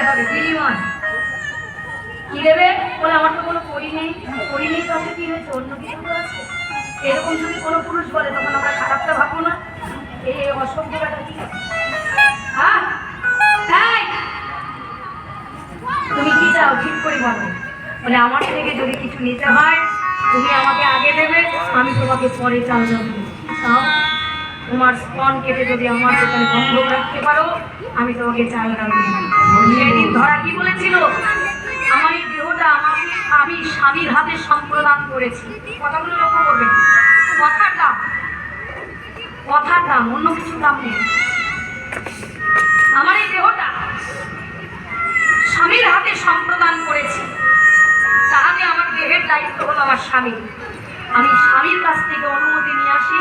হবে বিনিময় কি দেবে বলে আমার তো কোনো করি নেই তাতে কি হয়েছে অন্য কিছু তো আছে। এরকম যদি কোনো পুরুষ বলে তখন আমরা খারাপটা ভাববো না। এই অসভ্যটা কি হ্যাঁ তুমি কি চাও ঠিক করে বলো। বলে আমার থেকে যদি কিছু নিতে হয় তুমি আমাকে আগে দেবে, আমি তোমাকে পরে চাল দেবো। তোমার স্তন কেটে যদি আমার দোকানে বন্ধ রাখতে পারো আমি তোমাকে চাল দেবো। সেদিন ধরা কি বলেছিল, আমার এই দেহটা আমি স্বামীর হাতে সম্প্রদান করেছি। কথাগুলো লক্ষ্য করবেন, কথার দাম অন্য কিছু দাম নেই। আমার এই দেহটা স্বামীর হাতে সম্প্রদান করেছি, তাহাতে আমার দেহের দায়িত্ব হলো আমার স্বামী। আমি স্বামীর কাছ থেকে অনুমতি নিয়ে আসি,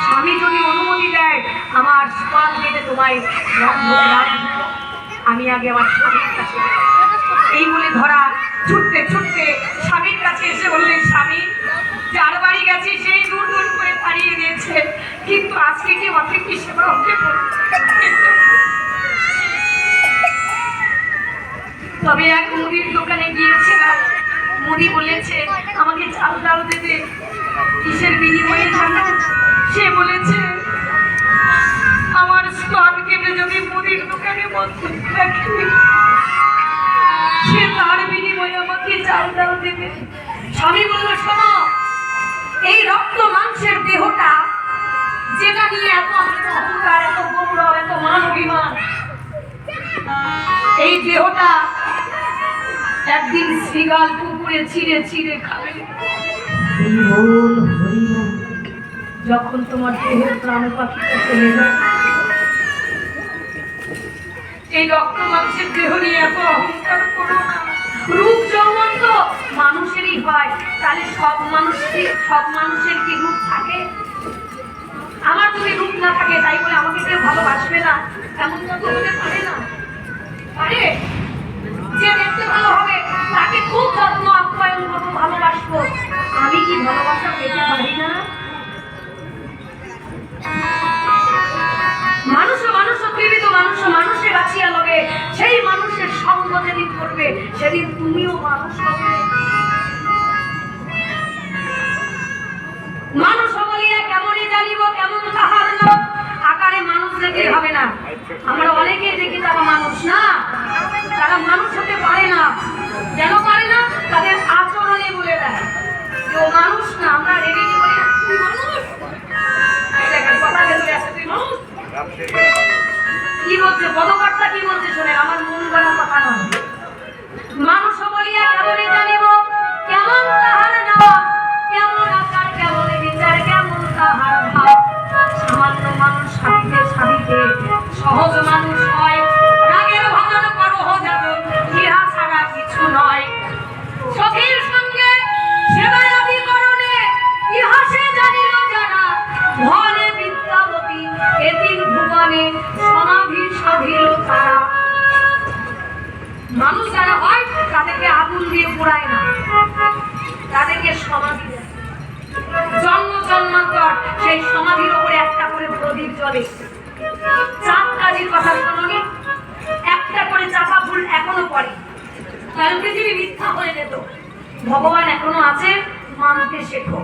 স্বামী যদি অনুমতি দেয় আমার স্তন কেটে তোমায় আমি আগে আমার স্বামীর কাছে। এই বলে ধরা ছুটতে ছুটতে স্বামীর কাছে এসে বললেন, স্বামী যার বাড়ি গেছে সেই দূর দূর করে পাড়িয়ে দিয়েছে, কিন্তু আজকে কি অতিথি সেবা হতে তবে এক মুদির দোকানে গিয়েছিলাম, মুদি বলেছে আমাকে চাল ডাল দেবে। কিসের বিনিময়ে জানো? সে বলেছে আমার স্তন কেটে যদি মুদির দোকানে বসে রাখে সে তার বিনিময়ে আমাকে চাল ডাল দেবে। স্বামী বলল, শোনো, এই রক্ত মাংসের দেহটা যেটা নিয়ে এত অহংকার, এত গৌরব, এত মান অভিমান, এই দেহটা একদিন শ্রীগাল পুকুরে ছিঁড়ে ছিঁড়ে খাবে। যখন তোমার দেহের প্রাণ পাখিটা চলে যায়, এই রক্ত মাংসের দেহ নিয়ে এত অহংকার করো না। রূপ যৌবন তো মানুষেরই হয়, তাহলে সব মানুষের কি রূপ থাকে? আমার যদি রূপ না থাকে তাই বলে আমাকে কেউ ভালোবাসবে না, এমন তো হতে পারে না। আরে যে দেখতে ভালো হবে তাকে খুব যত্ন আপ্যায়ন করবো, ভালোবাসবো। আমি কি ভালোবাসা পেতে পারি না? মানুষে বাঁচিয়া লবে, সেই মানুষের সঙ্গ যেদিন করবে সেদিন তুমিও মানুষ হবে। মানুষ বলিয়া কেমনই জানিব কেমন তাহার লোক, আকারে মানুষ দেখলে হবে না। আমরা অনেকে দেখি তারা মানুষ না, তারা মানুষ হতে পারে না। কেন পারে না? তাদের আচরণে বলে দেয় কেউ মানুষ না। আমরা রেগে কি বলি, তুই মানুষ, কথা ভেতরে আসে, তুই মানুষ। কি বলছে পদকর্তা, কি বলছে শোনে, আমার মন গড়া কথা নয়। মানুষ বলিয়া কেমনই জানিব কেমন তাহার নাম, কেমন আকার, কেমন বিচার, কেমন তাহার ভাব। সামান্য মানুষ সাধিতে সাধিতে সহজ মানুষ হয়, রাগের ভাজন করহ যাদব, ইহা ছাড়া কিছু নয়। সখীর সঙ্গে সেবায়াদি করণে ইহা সে জানিল যারা, ধনে বিদ্যাবতী এতিন ভুবনে সমাধি সাধিল তারা। মানুষ যারা হয় তাদেরকে আগুন দিয়ে পোড়ায় না, তাদেরকে সমাধি দেয়। জন্ম জন্মান্তর সেই সমাধির ওপরে একটা করে প্রদীপ জ্বলে। চাঁদ কাজীর কথা শোনি, একটা করে চাপা ফুল এখনো পড়ে, কারণ পৃথিবী মিথ্যা হয়ে যেত। ভগবান এখনো আছে, মানতে শেখো।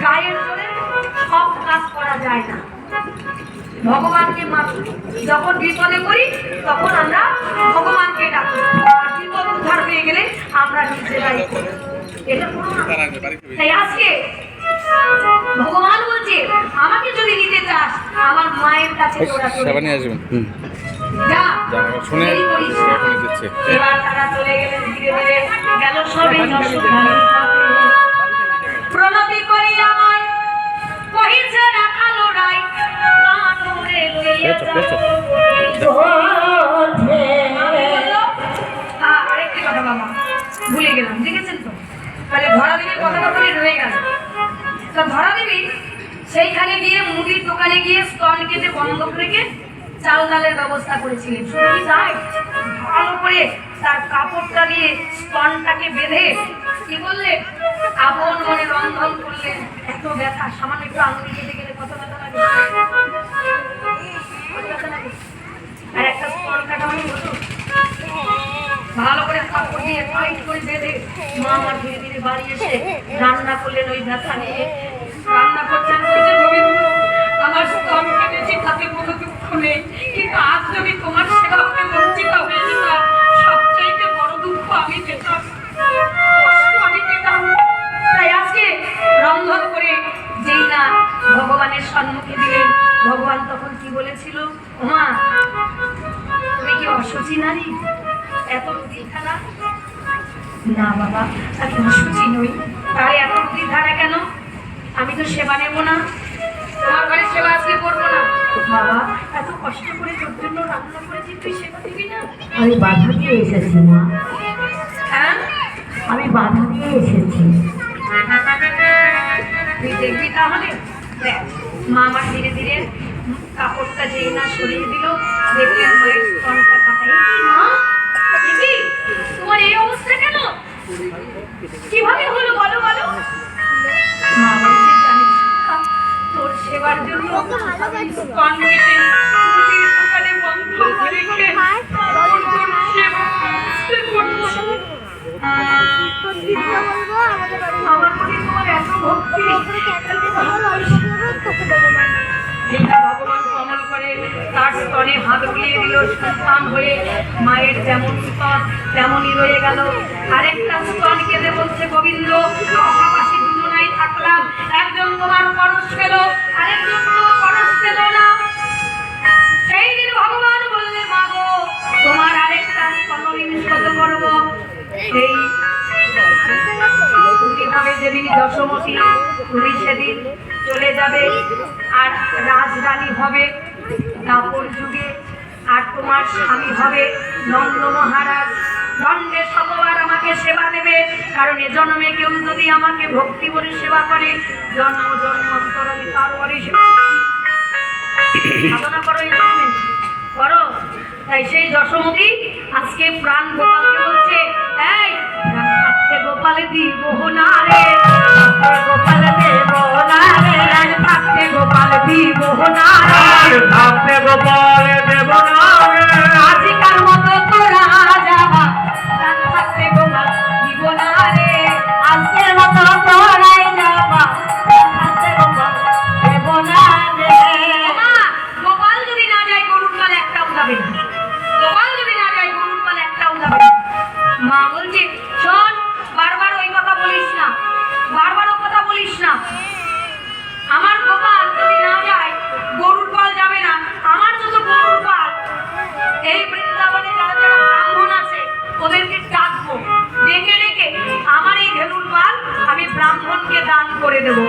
গায়ের জোরে সব কাজ করা যায় না, ভগবানকে মানি। যখন বিপদে পড়ি তখন আমরা ভগবানকে ডাকি, আর বিপদ উদ্ধার হয়ে গেলে আমরা নিজেরাই করি। এটা করো না। তাই আজকে ভগবান বলছে আমাকে যদি নিতে চাস আমার মায়ের কাছে তোরা চলে আসবেন। এবার তারা চলে গেলেন, ধীরে ধীরে গেল সবে প্রণতি করি আমায় কহিছে রাখালো রাই, আরেকটি কথা বাবা ভুলে গেলাম, দেখেছেন তো? তাহলে ধরা দেবীর কথাটা বলে রয়ে গেল। তা ধরা দেবী সেইখানে গিয়ে মুদির দোকানে গিয়ে স্তন কেটে বন্ধক রেখে চাল ডালের ব্যবস্থা করেছিলেন। শুধু কি তাই, ভালো করে তার কাপড়টা দিয়ে স্তনটাকে বেঁধে কি করলেন, আপন মনে রন্ধন করলেন। এত ব্যথা, সামান্য একটু আঙুল কেটে গেলে কত ব্যথা লাগে, আর একটা স্তন কাটা মানে টাইট করে বেঁধে মা আমার ধীরে ধীরে বাড়ি এসে রান্না করলেন ওই ব্যথা নিয়ে। রান্না করছেন, বলছে গোবিন্দ আমার স্তন কেটেছি, তাতে কোনো দুঃখ নেই, কিন্তু আজ যদি তোমার সেবা হতে বঞ্চিত হয়ে যেতাম, সবচাইতে বড় দুঃখ আমি পেতাম, কষ্ট আমি পেতাম। তাই আজকে রন্ধন করে যেই না ভগবানের সম্মুখে দিলেন, ভগবান তখন কি বলেছিল, মা তুমি কি অসুচি নারী, এত রুটির ধারা? না বাবা, আমি অসুচি নই। তাহলে এত রুটির ধারা কেন? আমি তো সেবা নেবো না, তোমার ঘরে সেবা আজকে করবো না। বাবা এত কষ্ট করে তোর জন্য রান্না করেছি, তুই সেবা দিবি না? আমি বাধা দিয়ে এসেছি মা, হ্যাঁ আমি বাধা দিয়ে এসেছি। তুই দেখবি তাহলে। দেখ মা আমার ধীরে ধীরে কাপড়টা যেই না সরিয়ে দিল, দেখলেন মায়ের স্তনটা কাটাই। মা দেখি তোমার এই অবস্থা কেন, কিভাবে হলো বলো বলো। মা বলছে জানিস তোর সেবার জন্য স্তন কেটে মুদির দোকানে বন্ধ করে রেখে তোর সেবা করছি। আমার প্রতি তোমার এত ভক্তি, যেটা ভগবান কমল করে তার স্তনে হাত বুলিয়ে দিল, সন্তান হয়ে মায়ের যেমন স্তন তেমনই রয়ে গেল। আরেকটা স্তন কেঁদে বলছে গোবিন্দ পাশাপাশি দুজনাই থাকলাম, একজন তোমার পরশ পেল, আরেকজন তো পরশ পেল না। সেই দিন ভগবান বললে মা গো তোমার আরেকটা স্তন নিষ্পত করবো। সেই হবে যেদিন দশমতী, তুমি সেদিন চলে যাবে আর রাজরানী হবে দাপর যুগে, আর তোমার স্বামী হবে নন্দ মহারাজ। দণ্ডে শতবার আমাকে সেবা দেবে, কারণ এ জন্মে কেউ যদি আমাকে ভক্তি করে সেবা করে, জন্ম জন্মান্তর আমি তারপরে সাধনা করো, এই জন্মে করো। তাই সেই যশোমতী আজকে প্রাণ গোপালকে বলছে, এই প্রাণ থাকতে গোপালে দিব না রে, গোপাল দেব না রে, প্রাণ থাকতে গোপাল দিব না রে, থাকতে গোপাল দেব না রে, আজিকার মতো তোরা যাবা, প্রাণ থাকতে গোপাল দিব না রে, আজকের মতো তোরাই যাবা, প্রাণ থাকতে গোপাল দেব না রে। গোপাল যদি না যায় গরুর পাল একটাও যাবে না, গোপাল যদি না যায় গরুর পাল একটাও যাবে না। মা বলছে শোন, বারবার ওই কথা বলিস না, বারবার ও কথা বলিস না। আমার গোপাল যদি না যায় গরুর পাল যাবে না। আমার যত গরুর পাল এই বৃন্দাবনে যারা যারা ব্রাহ্মণ আছে ওদেরকে ডাকবো, ডেকে ডেকে আমার এই ধেনুর পাল আমি ব্রাহ্মণকে দান করে দেবো।